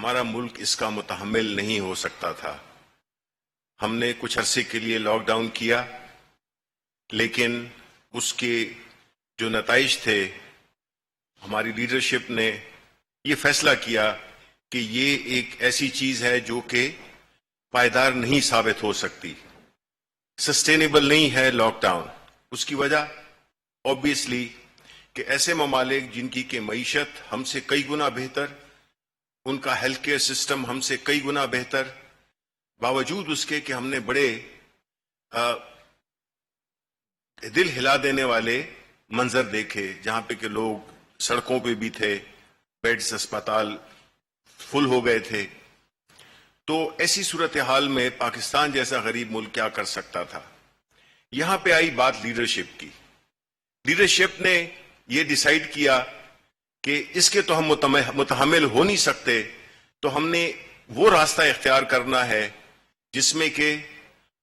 ہمارا ملک اس کا متحمل نہیں ہو سکتا تھا. ہم نے کچھ عرصے کے لیے لاک ڈاؤن کیا، لیکن اس کے جو نتائج تھے، ہماری لیڈرشپ نے یہ فیصلہ کیا کہ یہ ایک ایسی چیز ہے جو کہ پائیدار نہیں ثابت ہو سکتی، سسٹینیبل نہیں ہے لاک ڈاؤن. اس کی وجہ آبویسلی کہ ایسے ممالک جن کی کہ معیشت ہم سے کئی گنا بہتر، ان کا ہیلتھ کیئر سسٹم ہم سے کئی گنا بہتر، باوجود اس کے کہ ہم نے بڑے دل ہلا دینے والے منظر دیکھے، جہاں پہ کہ لوگ سڑکوں پہ بھی تھے، بیڈز اسپتال فل ہو گئے تھے. تو ایسی صورتحال میں پاکستان جیسا غریب ملک کیا کر سکتا تھا؟ یہاں پہ آئی بات لیڈرشپ کی. لیڈرشپ نے یہ ڈیسائیڈ کیا کہ اس کے تو ہم متحمل ہو نہیں سکتے، تو ہم نے وہ راستہ اختیار کرنا ہے جس میں کہ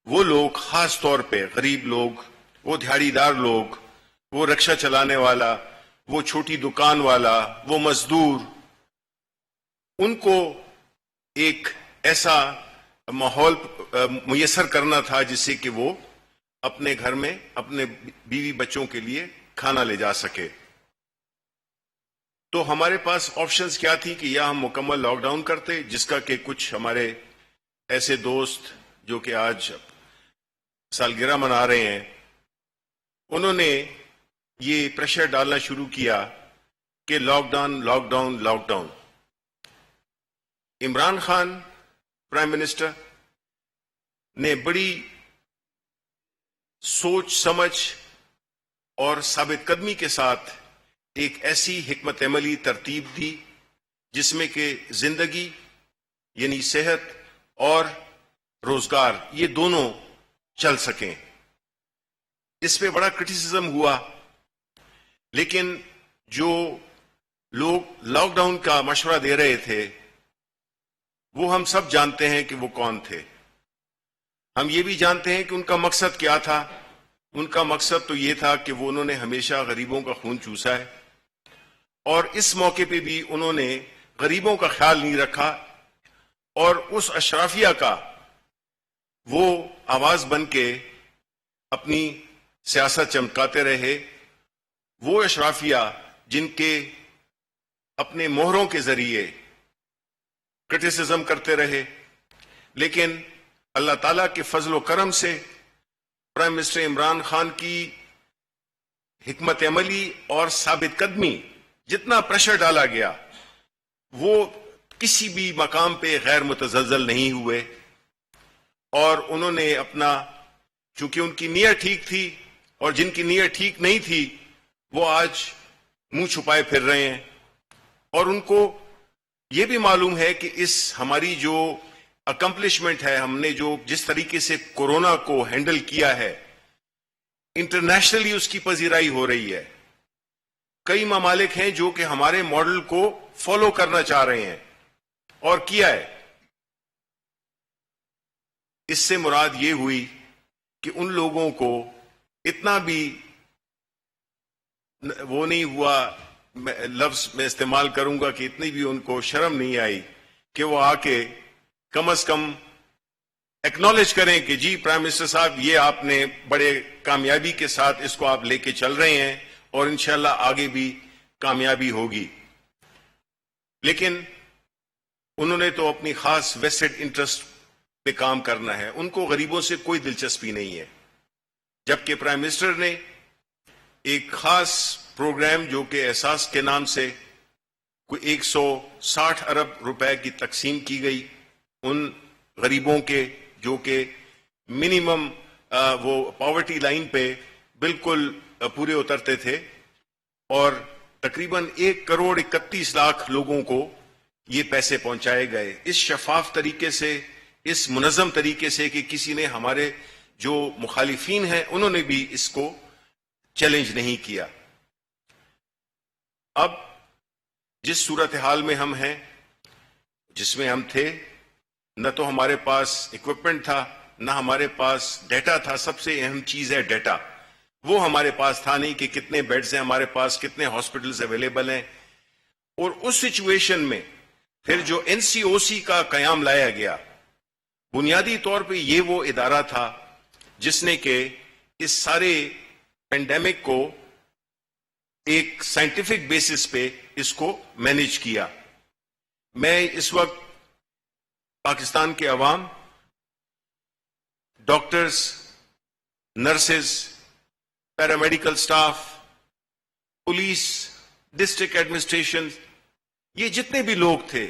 وہ لوگ، خاص طور پہ غریب لوگ، وہ دیہڑی دار لوگ، وہ رکشہ چلانے والا، وہ چھوٹی دکان والا، وہ مزدور، ان کو ایک ایسا ماحول میسر کرنا تھا جس سے کہ وہ اپنے گھر میں اپنے بیوی بچوں کے لیے کھانا لے جا سکے. تو ہمارے پاس آپشنز کیا تھی کہ یا ہم مکمل لاک ڈاؤن کرتے، جس کا کہ کچھ ہمارے ایسے دوست جو کہ آج سالگرہ منا رہے ہیں، انہوں نے یہ پریشر ڈالنا شروع کیا کہ lockdown lockdown lockdown. Imran Khan prime minister نے بڑی سوچ سمجھ اور ثابت قدمی کے ساتھ ایک ایسی حکمت عملی ترتیب دی جس میں کہ زندگی یعنی صحت اور روزگار یہ دونوں چل سکیں. اس پہ بڑا کرٹیسزم ہوا، لیکن جو لوگ لاک ڈاؤن کا مشورہ دے رہے تھے وہ ہم سب جانتے ہیں کہ وہ کون تھے. ہم یہ بھی جانتے ہیں کہ ان کا مقصد کیا تھا. ان کا مقصد تو یہ تھا کہ وہ انہوں نے ہمیشہ غریبوں کا خون چوسا ہے، اور اس موقع پہ بھی انہوں نے غریبوں کا خیال نہیں رکھا، اور اس اشرافیہ کا وہ آواز بن کے اپنی سیاست چمکاتے رہے. وہ اشرافیہ جن کے اپنے مہروں کے ذریعے کرٹیسزم کرتے رہے، لیکن اللہ تعالیٰ کے فضل و کرم سے پرائم منسٹر عمران خان کی حکمت عملی اور ثابت قدمی، جتنا پریشر ڈالا گیا وہ کسی بھی مقام پہ غیر متزلزل نہیں ہوئے، اور انہوں نے اپنا، چونکہ ان کی نیت ٹھیک تھی، اور جن کی نیت ٹھیک نہیں تھی وہ آج منہ چھپائے پھر رہے ہیں. اور ان کو یہ بھی معلوم ہے کہ اس ہماری جو اکمپلشمنٹ ہے، ہم نے جو جس طریقے سے کورونا کو ہینڈل کیا ہے، انٹرنیشنلی اس کی پذیرائی ہو رہی ہے. کئی ممالک ہیں جو کہ ہمارے ماڈل کو فالو کرنا چاہ رہے ہیں، اور کیا ہے. اس سے مراد یہ ہوئی کہ ان لوگوں کو اتنا بھی وہ نہیں ہوا، لفظ میں استعمال کروں گا کہ اتنی بھی ان کو شرم نہیں آئی کہ وہ آ کے کم از کم ایکنالج کریں کہ جی پرائم منسٹر صاحب، یہ آپ نے بڑے کامیابی کے ساتھ اس کو آپ لے کے چل رہے ہیں، اور انشاءاللہ آگے بھی کامیابی ہوگی. لیکن انہوں نے تو اپنی خاص ویسٹڈ انٹرسٹ پہ کام کرنا ہے، ان کو غریبوں سے کوئی دلچسپی نہیں ہے. جبکہ پرائم منسٹر نے ایک خاص پروگرام جو کہ احساس کے نام سے کوئی 160 ارب روپے کی تقسیم کی گئی ان غریبوں کے جو کہ منیمم وہ پاورٹی لائن پہ بالکل پورے اترتے تھے، اور تقریباً 1,31,00,000 لوگوں کو یہ پیسے پہنچائے گئے اس شفاف طریقے سے، اس منظم طریقے سے کہ کسی نے، ہمارے جو مخالفین ہیں انہوں نے بھی اس کو چیلنج نہیں کیا. اب جس صورتحال میں ہم ہیں، جس میں ہم تھے، نہ تو ہمارے پاس اکوپمنٹ تھا، نہ ہمارے پاس ڈیٹا تھا. سب سے اہم چیز ہے ڈیٹا. وہ ہمارے پاس تھا نہیں کہ کتنے بیڈز ہیں ہمارے پاس، کتنے ہاسپٹلز اویلیبل ہیں. اور اس سچویشن میں پھر جو NCOC کا قیام لایا گیا، بنیادی طور پہ یہ وہ ادارہ تھا جس نے کہ اس سارے پینڈیمک کو ایک سائنٹیفک بیسس پہ اس کو مینیج کیا. میں اس وقت پاکستان کے عوام، doctors, nurses, paramedical staff, police, district administration, یہ جتنے بھی لوگ تھے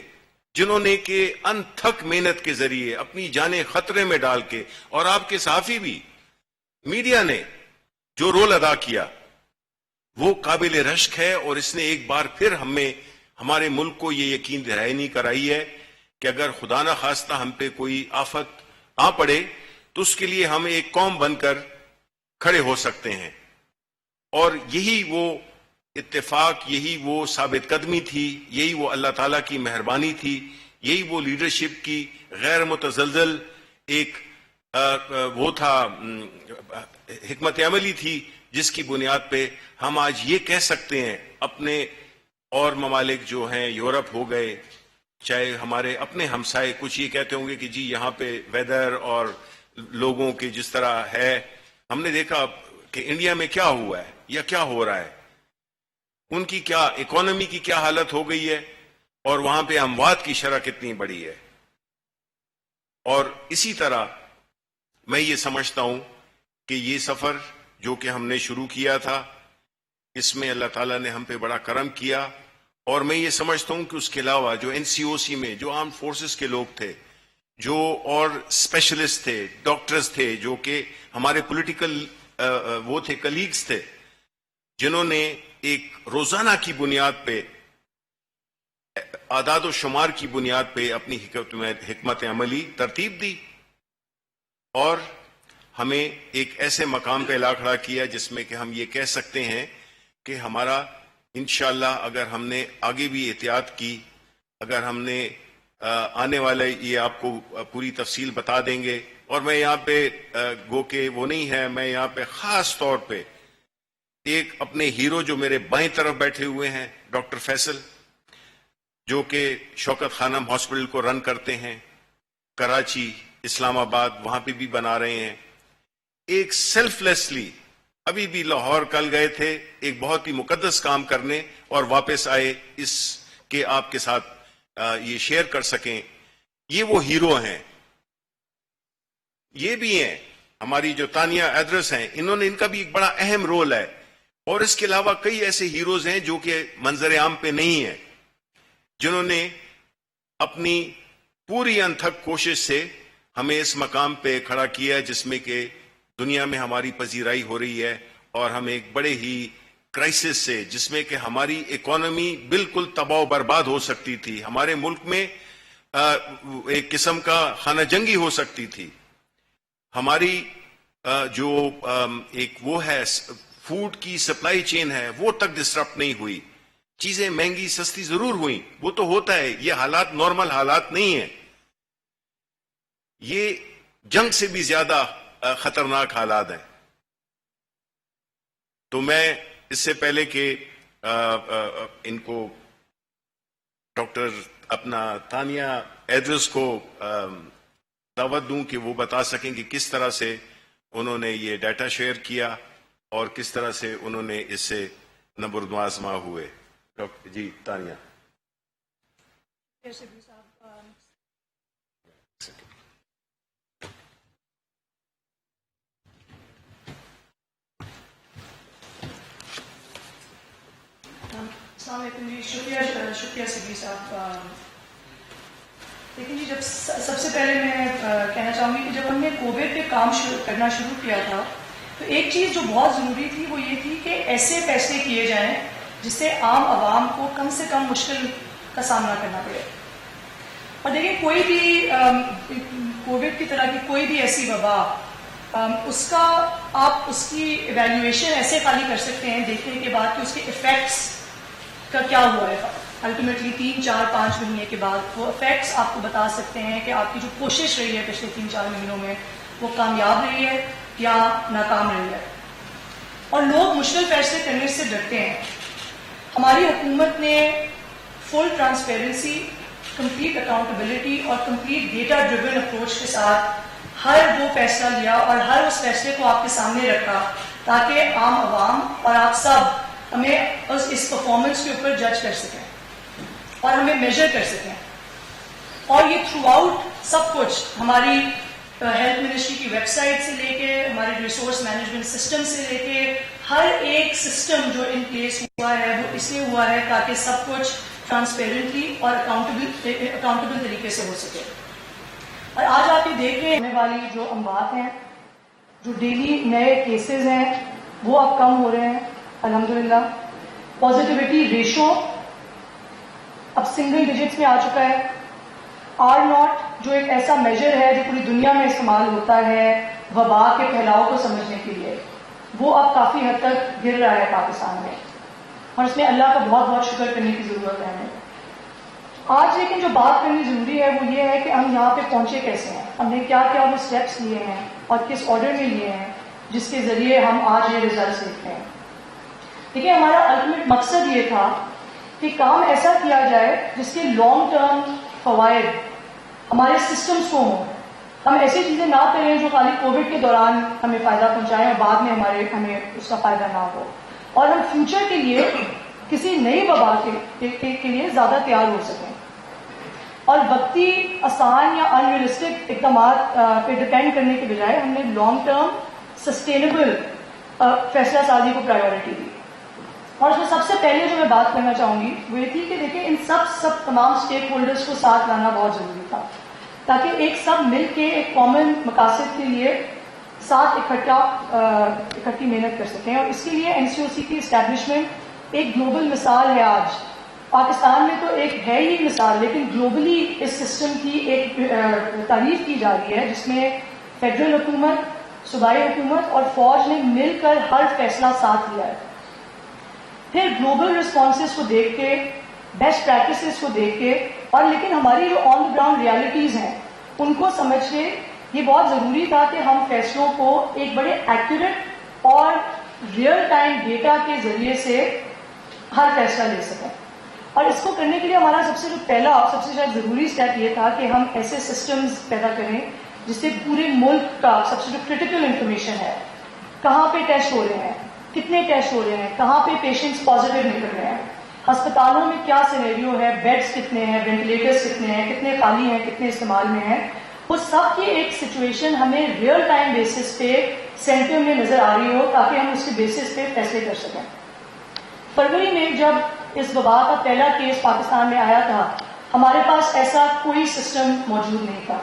جنہوں نے کہ انتھک محنت کے ذریعے اپنی جانیں خطرے میں ڈال کے، اور آپ کے صحافی بھی، میڈیا نے جو رول ادا کیا وہ قابل رشک ہے. اور اس نے ایک بار پھر ہمارے ملک کو یہ یقین دہانی کرائی ہے کہ اگر خدا نہ خواستہ ہم پہ کوئی آفت آ پڑے تو اس کے لیے ہم ایک قوم بن کر کھڑے ہو سکتے ہیں. اور یہی وہ اتفاق، یہی وہ ثابت قدمی تھی، یہی وہ اللہ تعالیٰ کی مہربانی تھی، یہی وہ لیڈرشپ کی غیر متزلزل ایک وہ تھا حکمت عملی تھی جس کی بنیاد پہ ہم آج یہ کہہ سکتے ہیں. اپنے اور ممالک جو ہیں، یورپ ہو گئے، چاہے ہمارے اپنے ہمسائے، کچھ یہ کہتے ہوں گے کہ جی یہاں پہ ویدر اور لوگوں کی جس طرح ہے، ہم نے دیکھا کہ انڈیا میں کیا ہوا ہے یا کیا ہو رہا ہے، ان کی کیا اکانومی کی کیا حالت ہو گئی ہے، اور وہاں پہ اموات کی شرح کتنی بڑی ہے. اور اسی طرح میں یہ سمجھتا ہوں کہ یہ سفر جو کہ ہم نے شروع کیا تھا، اس میں اللہ تعالیٰ نے ہم پہ بڑا کرم کیا. اور میں یہ سمجھتا ہوں کہ اس کے علاوہ جو NCOC میں جو آرمڈ فورسز کے لوگ تھے، جو اور اسپیشلسٹ تھے، ڈاکٹرز تھے، جو کہ ہمارے پولیٹیکل وہ تھے، کلیگز تھے، جنہوں نے ایک روزانہ کی بنیاد پہ، اعداد و شمار کی بنیاد پہ اپنی حکمت عملی ترتیب دی اور ہمیں ایک ایسے مقام پہ لا کھڑا کیا جس میں کہ ہم یہ کہہ سکتے ہیں کہ ہمارا انشاءاللہ اگر ہم نے آگے بھی احتیاط کی، اگر ہم نے آنے والے یہ آپ کو پوری تفصیل بتا دیں گے. اور میں یہاں پہ گو کہ وہ نہیں ہے، میں یہاں پہ خاص طور پہ ایک اپنے ہیرو جو میرے بائیں طرف بیٹھے ہوئے ہیں، ڈاکٹر فیصل، جو کہ شوکت خانم ہاسپٹل کو رن کرتے ہیں، کراچی، اسلام آباد، وہاں پہ بھی بنا رہے ہیں. ایک سیلف لیسلی ابھی بھی لاہور کل گئے تھے ایک بہت ہی مقدس کام کرنے، اور واپس آئے اس کے آپ کے ساتھ یہ شیئر کر سکیں. یہ وہ ہیرو ہیں. یہ بھی ہیں ہماری جو تانیہ ایڈرس ہیں، ان کا بھی ایک بڑا اہم رول ہے. اور اس کے علاوہ کئی ایسے ہیروز ہیں جو کہ منظر عام پہ نہیں ہیں، جنہوں نے اپنی پوری انتھک کوشش سے ہمیں اس مقام پہ کھڑا کیا جس میں کہ دنیا میں ہماری پذیرائی ہو رہی ہے. اور ہم ایک بڑے ہی کرائسس سے، جس میں کہ ہماری اکانومی بالکل تباہ و برباد ہو سکتی تھی، ہمارے ملک میں ایک قسم کا خانہ جنگی ہو سکتی تھی، ہماری جو ایک وہ ہے فوڈ کی سپلائی چین ہے وہ تک ڈسٹرپٹ نہیں ہوئی. چیزیں مہنگی سستی ضرور ہوئیں، وہ تو ہوتا ہے، یہ حالات نارمل حالات نہیں ہیں، یہ جنگ سے بھی زیادہ خطرناک حالات ہیں. تو میں اس سے پہلے کہ ان کو ڈاکٹر اپنا تانیہ ایڈرس کو دعوت دوں کہ وہ بتا سکیں کہ کس طرح سے انہوں نے یہ ڈیٹا شیئر کیا اور کس طرح سے انہوں نے اس سے نبرد آزما ہوئے. ڈاکٹر جی تانیہ. السلام علیکم جی. شکریہ سبھی صاحب. لیکن جی جب سب سے پہلے میں کہنا چاہوں گی کہ جب ہم نے کووڈ پہ کام کرنا شروع کیا تھا تو ایک چیز جو بہت ضروری تھی وہ یہ تھی کہ ایسے فیصلے کیے جائیں جس سے عام عوام کو کم سے کم مشکل کا سامنا کرنا پڑے. اور دیکھیں کوئی بھی کووڈ کی طرح کی کوئی بھی ایسی وبا، اس کا آپ اس کی ایویلیویشن ایسے خالی کر سکتے ہیں دیکھنے کے بعد کہ اس کے ایفیکٹس کا کیا ہوا ہے. الٹیمیٹلی 3-4-5 مہینے کے بعد وہ افیکٹس آپ کو بتا سکتے ہیں کہ آپ کی جو کوشش رہی ہے پچھلے 3-4 مہینوں میں وہ کامیاب رہی ہے یا ناکام رہی ہے. اور لوگ مشکل فیصلے کرنے سے ڈرتے ہیں. ہماری حکومت نے فل ٹرانسپیرنسی کمپلیٹ اکاؤنٹیبلٹی اور کمپلیٹ ڈیٹا ڈریون اپروچ کے ساتھ ہر وہ فیصلہ لیا اور ہر اس فیصلے کو آپ کے سامنے رکھا تاکہ عام عوام اور آپ سب ہمیں اس پرفارمنس کے اوپر جج کر سکیں اور ہمیں میجر کر سکیں. اور یہ تھرو آؤٹ سب کچھ ہماری ہیلتھ منسٹری کی ویب سائٹ سے لے کے ہمارے ریسورس مینجمنٹ سسٹم سے لے کے ہر ایک سسٹم جو ان پلیس ہوا ہے وہ اس لیے ہوا ہے تاکہ سب کچھ ٹرانسپیرنٹلی اور اکاؤنٹیبل طریقے سے ہو سکے. اور آج آپ یہ دیکھ رہے ہیں ہونے والی جو اموات ہیں, جو ڈیلی نئے کیسز ہیں وہ اب کم ہو رہے ہیں الحمدللہ. پازیٹیوٹی ریشو اب سنگل ڈیجٹس میں آ چکا ہے. آر ناٹ جو ایک ایسا میجر ہے جو پوری دنیا میں استعمال ہوتا ہے وبا کے پھیلاؤ کو سمجھنے کے لیے, وہ اب کافی حد تک گر رہا ہے پاکستان میں, اور اس میں اللہ کا بہت بہت شکر کرنے کی ضرورت ہے ہمیں. آج لیکن جو بات کرنی ضروری ہے وہ یہ ہے کہ ہم یہاں پہ پہنچے کیسے ہیں, ہم نے کیا کیا وہ اسٹیپس لیے ہیں اور کس آرڈر میں لیے ہیں جس کے ذریعے ہم آج یہ ریزلٹس دیکھتے ہیں. دیکھیے ہمارا الٹیمیٹ مقصد یہ تھا کہ کام ایسا کیا جائے جس کے لانگ ٹرم فوائد ہمارے سسٹمز کو ہوں. ہم ایسی چیزیں نہ کریں جو خالی کووڈ کے دوران ہمیں فائدہ پہنچائیں اور بعد میں ہمیں اس کا فائدہ نہ ہو, اور ہم فیوچر کے لیے کسی نئی وبا کے لیے زیادہ تیار ہو سکیں. اور وقتی آسان یا ان ریئلسٹک اقدامات پہ ڈپینڈ کرنے کے بجائے ہم نے لانگ ٹرم سسٹینیبل فیصلہ سازی کو پرائیورٹی دی. اور اس میں سب سے پہلے جو میں بات کرنا چاہوں گی وہ یہ تھی کہ دیکھیں ان سب تمام اسٹیک ہولڈرز کو ساتھ لانا بہت ضروری تھا تاکہ ایک سب مل کے ایک کامن مقاصد کے لیے ساتھ اکٹھی محنت کر سکیں. اور اس کے لیے NCOC کی اسٹیبلشمنٹ ایک گلوبل مثال ہے. آج پاکستان میں تو ایک ہے ہی مثال, لیکن گلوبلی اس سسٹم کی ایک تعریف کی جا رہی ہے جس میں فیڈرل حکومت, صوبائی حکومت اور فوج نے مل کر ہر فیصلہ ساتھ لیا ہے. پھر گلوبل رسپانسز کو دیکھ کے, بیسٹ پریکٹسز کو دیکھ کے, اور لیکن ہماری جو آن گراؤنڈ ریالٹیز ہیں ان کو سمجھ کے یہ بہت ضروری تھا کہ ہم فیصلوں کو ایک بڑے ایکوریٹ اور ریئل ٹائم ڈیٹا کے ذریعے سے ہر فیصلہ لے سکیں. اور اس کو کرنے کے لیے ہمارا سب سے شاید ضروری اسٹیپ یہ تھا کہ ہم ایسے سسٹمز پیدا کریں جس سے پورے ملک کا سب سے جو کرٹیکل انفارمیشن ہے, کہاں پہ ٹیسٹ ہو رہے ہیں, کتنے ٹیسٹ ہو رہے ہیں, کہاں پہ پیشنٹس پازیٹیو نکل رہے ہیں, ہسپتالوں میں کیا سینیریو ہے, بیڈز کتنے ہیں, وینٹیلیٹرز کتنے ہیں, کتنے خالی ہیں, کتنے استعمال میں ہیں, وہ سب کی ایک سچویشن ہمیں ریئل ٹائم بیسس پہ سینٹر میں نظر آ رہی ہو تاکہ ہم اس کے بیسس پہ فیصلے کر سکیں. فروری میں جب اس وبا کا پہلا کیس پاکستان میں آیا تھا ہمارے پاس ایسا کوئی سسٹم موجود نہیں تھا,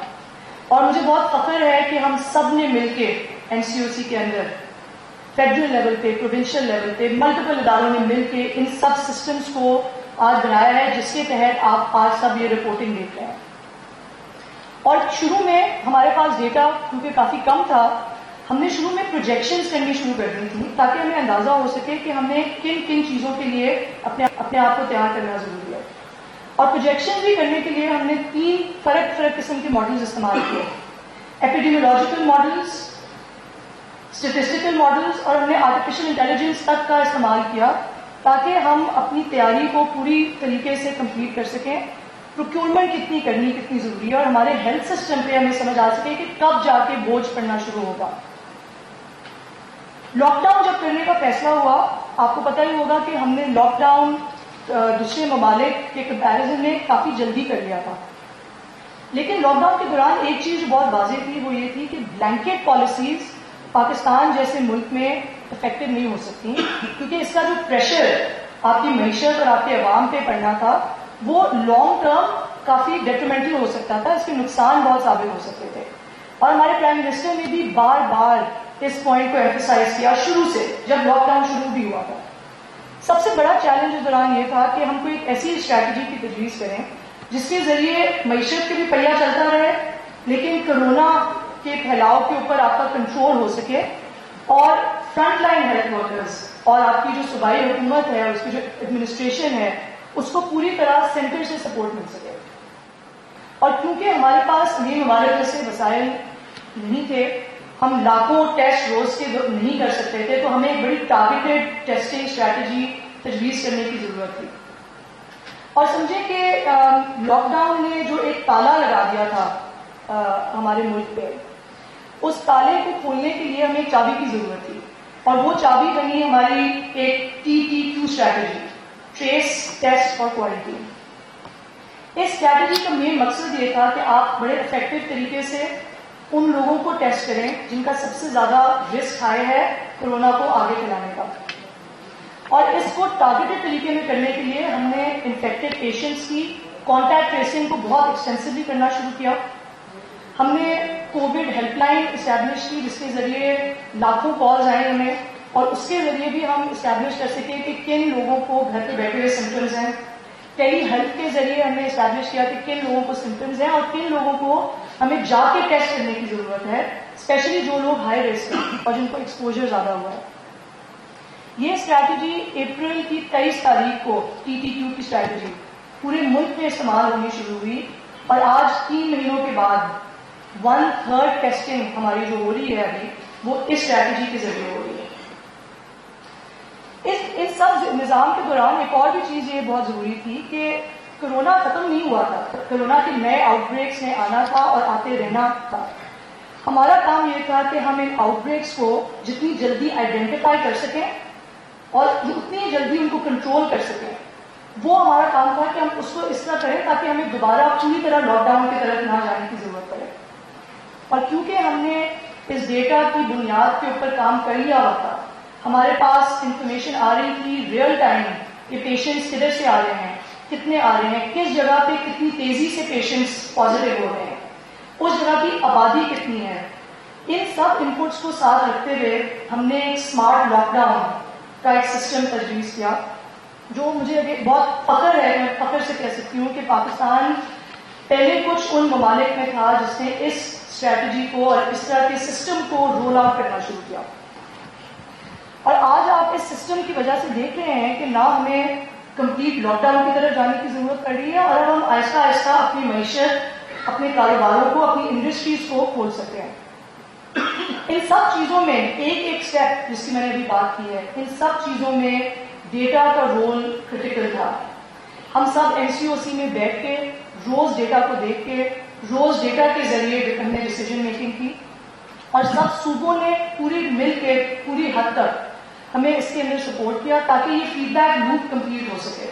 اور مجھے بہت فخر ہے کہ ہم سب نے مل کے NCOC کے اندر فیڈرل لیول پہ, پروونشل لیول پہ, ملٹیپل اداروں نے مل کے ان سب سسٹمز کو آج بنایا ہے جس کے تحت آپ آج سب یہ رپورٹنگ دیکھ رہے ہیں. اور شروع میں ہمارے پاس ڈیٹا کیونکہ کافی کم تھا, ہم نے شروع میں پروجیکشنز کرنی شروع کر دی تھی تاکہ ہمیں اندازہ ہو سکے کہ ہمیں کن کن چیزوں کے لیے اپنے آپ کو تیار کرنا ضروری ہے. اور پروجیکشن بھی کرنے کے لیے ہم نے 3 فرق قسم کے ماڈلز استعمال کیے, ایپیڈیمیولوجیکل ماڈلز, اسٹیٹسٹیکل ماڈلز, اور ہم نے آرٹیفیشل انٹیلیجنس تک کا استعمال کیا تاکہ ہم اپنی تیاری کو پوری طریقے سے کمپلیٹ کر سکیں. پروکیورمنٹ کتنی کرنی کتنی ضروری ہے, اور ہمارے ہیلتھ سسٹم پہ ہمیں سمجھ آ سکے کہ کب جا کے بوجھ پڑنا شروع ہوگا. لاک ڈاؤن جب کرنے کا فیصلہ ہوا, آپ کو پتہ ہی ہوگا کہ ہم نے لاک ڈاؤن دوسرے ممالک کے کمپیریزن میں کافی جلدی کر لیا تھا. لیکن لاک ڈاؤن کے دوران ایک چیز بہت واضح تھی, وہ یہ تھی کہ بلینکٹ پالیسیز پاکستان جیسے ملک میں افیکٹو نہیں ہو سکتی, کیونکہ اس کا جو پریشر آپ کی معیشت اور آپ کے عوام پہ پڑنا تھا وہ لانگ ٹرم کافی ڈیٹریمنٹل ہو سکتا تھا, اس کے نقصان بہت ثابت ہو سکتے تھے. اور ہمارے پرائم منسٹر نے بھی بار بار اس پوائنٹ کو ایمفسائز کیا شروع سے, جب لاک ڈاؤن شروع بھی ہوا تھا. سب سے بڑا چیلنج اس دوران یہ تھا کہ ہم کو ایک ایسی اسٹریٹجی کی تجویز کریں جس کے ذریعے معیشت کے بھی پہیا چلتا رہے, لیکن کرونا کے پھیلاؤ کے اوپر آپ کا کنٹرول ہو سکے, اور فرنٹ لائن ہیلتھ ورکرز اور آپ کی جو صوبائی حکومت ہے, اس کی جو ایڈمنسٹریشن ہے, اس کو پوری طرح سینٹر سے سپورٹ مل سکے. اور کیونکہ ہمارے پاس یہ ہمارے جیسے وسائل نہیں تھے, ہم لاکھوں ٹیسٹ روز کے نہیں کر سکتے تھے, تو ہمیں ایک بڑی ٹارگیٹڈ ٹیسٹنگ اسٹریٹجی تجویز کرنے کی ضرورت تھی. اور سمجھیں کہ لاک ڈاؤن نے جو ایک تالا لگا دیا تھا ہمارے ملک پہ، اس تالے کو کھولنے کے لیے ہمیں ایک چابی کی ضرورت تھی، اور وہ چابی بنی ہماری ایک TTQ اسٹریٹجی، ٹریس، ٹیسٹ اور کوارنٹین۔ اس اسٹریٹجی کا مین مقصد یہ تھا کہ آپ بڑے افیکٹو طریقے سے ان لوگوں کو ٹیسٹ کریں جن کا سب سے زیادہ رسک ہائی ہے کورونا کو آگے پھیلانے کا، اور اس کو ٹارگیٹڈ طریقے میں کرنے کے لیے ہم نے انفیکٹڈ پیشنٹس کی کانٹیکٹ ٹریسنگ کو بہت ایکسٹینسولی کرنا شروع کیا۔ ہم نے کووڈ ہیلپ لائن اسٹیبلش کی جس کے ذریعے لاکھوں کالز آئیں ہمیں، اور اس کے ذریعے بھی ہم اسٹیبلش کر سکے کہ کن لوگوں کو گھر پہ بیٹھے ہوئے سمپٹمز ہیں۔ ٹیلی ہیلتھ کے ذریعے ہم نے اسٹیبلش کیا کہ کن لوگوں کو سمپٹمز ہیں اور کن لوگوں کو ہمیں جا کے ٹیسٹ کرنے کی ضرورت ہے، اسپیشلی جو لوگ ہائی رسک ہیں اور جن کو ایکسپوجر زیادہ ہوا ہے۔ یہ اسٹریٹجی اپریل کی 23 تاریخ کو TTQ کی اسٹریٹجی پورے ملک میں استعمال ہونی شروع ہوئی، اور آج 3 مہینوں کے بعد 1/3 ٹیسٹنگ ہماری جو ہو رہی ہے ابھی وہ اس اسٹریٹجی کے ذریعے ہو رہی ہے۔ ان سب نظام کے دوران ایک اور بھی چیز یہ بہت ضروری تھی کہ کرونا ختم نہیں ہوا تھا، کرونا کے نئے آؤٹ بریکس نے آنا تھا اور آتے رہنا تھا۔ ہمارا کام یہ تھا کہ ہم ان آؤٹ بریکس کو جتنی جلدی آئیڈینٹیفائی کر سکیں اور اتنی جلدی ان کو کنٹرول کر سکیں، وہ ہمارا کام تھا کہ ہم اس کو اس طرح کریں تاکہ ہمیں دوبارہ پوری طرح لاک ڈاؤن کی طرف نہ جانے کی ضرورت پڑے۔ اور کیونکہ ہم نے اس ڈیٹا کی بنیاد کے اوپر کام کر لیا ہوا تھا، ہمارے پاس انفارمیشن آ رہی تھی ریئل ٹائم کہ پیشنٹس کدھر سے آ رہے ہیں، کتنے آ رہے ہیں، کس جگہ پہ کتنی تیزی سے پیشنٹس پازیٹیو ہو رہے ہیں، اس جگہ کی آبادی کتنی ہے۔ ان سب انپٹس کو ساتھ رکھتے ہوئے ہم نے ایک اسمارٹ لاک ڈاؤن کا ایک سسٹم تجویز کیا، جو مجھے بہت فخر ہے، میں فخر سے کہہ سکتی ہوں کہ پاکستان پہلے کچھ ان ممالک میں تھا جس نے اس اسٹریٹجی کو اور اس طرح کے سسٹم کو رول آؤٹ کرنا شروع کیا۔ اور آج آپ اس سسٹم کی وجہ سے دیکھ رہے ہیں کہ نہ ہمیں کمپلیٹ لاک ڈاؤن کی طرف جانے کی ضرورت پڑ رہی ہے، اور ہم آہستہ آہستہ اپنی معیشت، اپنے کاروباروں کو، اپنی انڈسٹریز کو کھول سکتے ہیں۔ ان سب چیزوں میں ایک اسٹیپ جس کی میں نے ابھی بات کی ہے، ان سب چیزوں میں ڈیٹا کا رول کرٹیکل تھا۔ ہم سب MCOC میں بیٹھ کے روز ڈیٹا کو دیکھ کے روز ڈیٹا کے ذریعے ہم نے ڈیسیجن میکنگ کی، اور سب صوبوں نے پوری مل کے پوری حد تک ہمیں اس کے اندر سپورٹ کیا تاکہ یہ فیڈ بیک لوپ کمپلیٹ ہو سکے۔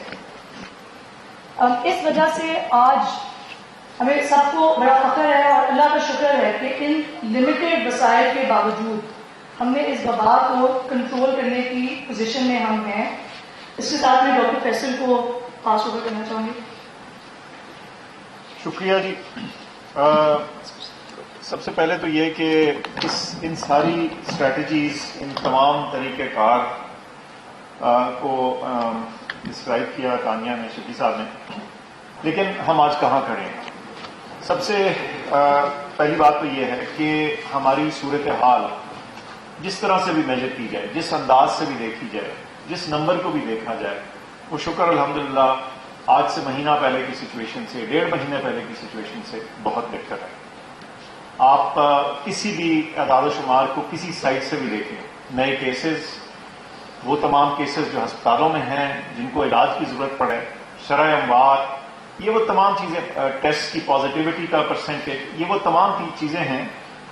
اس وجہ سے آج ہمیں سب کو بڑا فخر ہے اور اللہ کا شکر ہے کہ ان لمیٹڈ وسائل کے باوجود ہم نے اس وبا کو کنٹرول کرنے کی پوزیشن میں ہم ہیں۔ اس کے ساتھ میں ڈاکٹر فیصل کو پاس اوور کرنا چاہوں گی۔ شکریہ جی۔ سب سے پہلے تو یہ کہ ان ساری اسٹریٹجیز، ان تمام طریقہ کار کو ڈسکرائب کیا تانیہ نے، شفیع صاحب نے، لیکن ہم آج کہاں کھڑے ہیں؟ سب سے پہلی بات تو یہ ہے کہ ہماری صورتحال جس طرح سے بھی میجر کی جائے، جس انداز سے بھی دیکھی جائے، جس نمبر کو بھی دیکھا جائے، وہ شکر الحمدللہ آج سے مہینہ پہلے کی سچویشن سے، 1.5 مہینے پہلے کی سچویشن سے بہت بہتر ہے۔ آپ کسی بھی اعداد و شمار کو کسی سائٹ سے بھی دیکھیں، نئے کیسز، وہ تمام کیسز جو ہسپتالوں میں ہیں، جن کو علاج کی ضرورت پڑے، شرح اموات، یہ وہ تمام چیزیں، ٹیسٹ کی پازیٹیوٹی کا پرسنٹیج، یہ وہ تمام چیزیں ہیں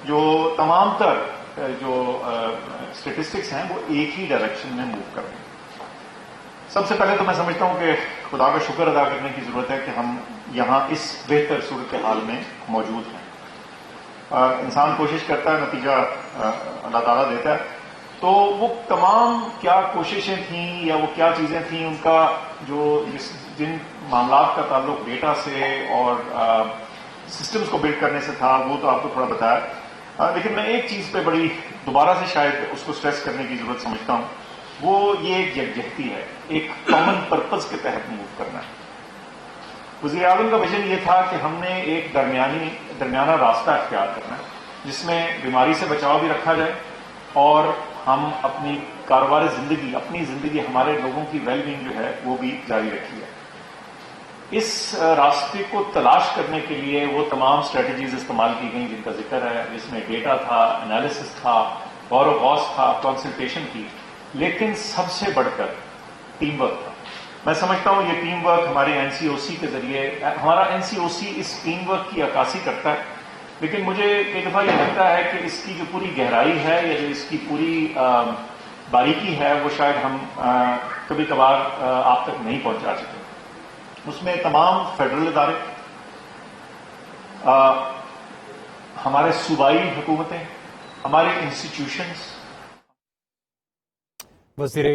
جو تمام تر جو اسٹیٹسٹکس ہیں وہ ایک ہی ڈائریکشن میں موو کر رہے ہیں۔ سب سے پہلے تو میں سمجھتا ہوں کہ خدا کا شکر ادا کرنے کی ضرورت ہے کہ ہم یہاں اس بہتر صورتحال میں موجود ہیں۔ انسان کوشش کرتا ہے، نتیجہ اللہ تعالیٰ دیتا ہے۔ تو وہ تمام کیا کوششیں تھیں یا وہ کیا چیزیں تھیں، ان کا جو جن معاملات کا تعلق ڈیٹا سے اور سسٹمز کو بلڈ کرنے سے تھا، وہ تو آپ کو تھوڑا بتایا، لیکن میں ایک چیز پہ بڑی دوبارہ سے شاید اس کو اسٹریس کرنے کی ضرورت سمجھتا ہوں، وہ یہ ایک یکجہتی ہے، ایک کامن پرپز کے تحت موو کرنا ہے۔ وزیر اعظم کا ویژن یہ تھا کہ ہم نے ایک درمیانہ راستہ اختیار کرنا ہے جس میں بیماری سے بچاؤ بھی رکھا جائے اور ہم اپنی کاروبار زندگی، اپنی زندگی، ہمارے لوگوں کی ویل بینگ جو ہے وہ بھی جاری رکھی ہے۔ اس راستے کو تلاش کرنے کے لیے وہ تمام اسٹریٹجیز استعمال کی گئیں جن کا ذکر ہے، جس میں ڈیٹا تھا، انالیسس تھا، غور و غوص تھا، کنسلٹیشن تھی، لیکن سب سے بڑھ کر ٹیم ورک تھا۔ میں سمجھتا ہوں یہ ٹیم ورک ہمارے این سی او سی کے ذریعے، ہمارا این سی او سی اس ٹیم ورک کی عکاسی کرتا ہے، لیکن مجھے ایک دفعہ یہ لگتا ہے کہ اس کی جو پوری گہرائی ہے یا جو اس کی پوری باریکی ہے وہ شاید ہم کبھی کبھار آپ تک نہیں پہنچا سکتے۔ اس میں تمام فیڈرل ادارے، ہمارے صوبائی حکومتیں، ہمارے انسٹیٹیوشنز، وزیر